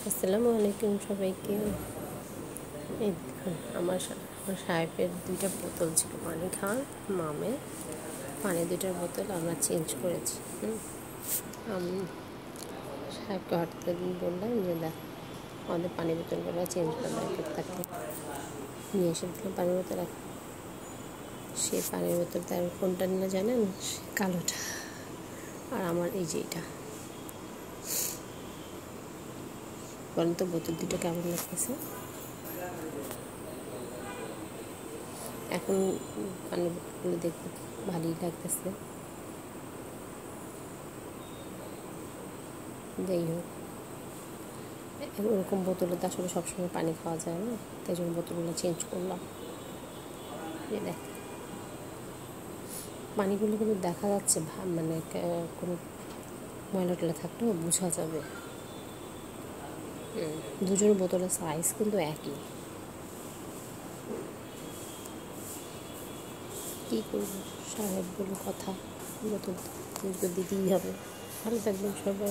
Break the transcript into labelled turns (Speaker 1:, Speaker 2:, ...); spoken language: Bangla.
Speaker 1: আসসালামু আলাইকুম সবাইকে। এই দেখুন আমার সাহেবের 2টা বোতল ছিল পানি খাওয়ার, মামের পানি 2টার বোতল আমরা চেঞ্জ করেছি। আমি সাহেবকে হঠাৎ করে বললাম যে দেখ আমাদের পানি বোতলগুলো চেঞ্জ করা দরকার, তাকে নিয়ে এসে দিলাম পানির বোতল। সে পানির বোতল তার কোনটা না জানেন, কালোটা, আর আমার এই যে এটা। বলেন তো বোতল 2টা কেমন লাগতেছে? এখন পানির বোতলগুলো দেখতে ভালোই লাগতেছে। যাই হোক, ওরকম বোতলে তো আসলে সবসময় পানি খাওয়া যায় না, তাই জন্য বোতলগুলো চেঞ্জ করলাম। যে দেখ পানিগুলো কিন্তু দেখা যাচ্ছে, মানে কোনো ময়লা টয়লা থাকলেও বোঝা যাবে। দুজনের বোতলের সাইজ কিন্তু একই। কী করবো, সাহেব বলে কথা, বোতল তো দিতেই হবে। ভালো থাকবেন সবাই।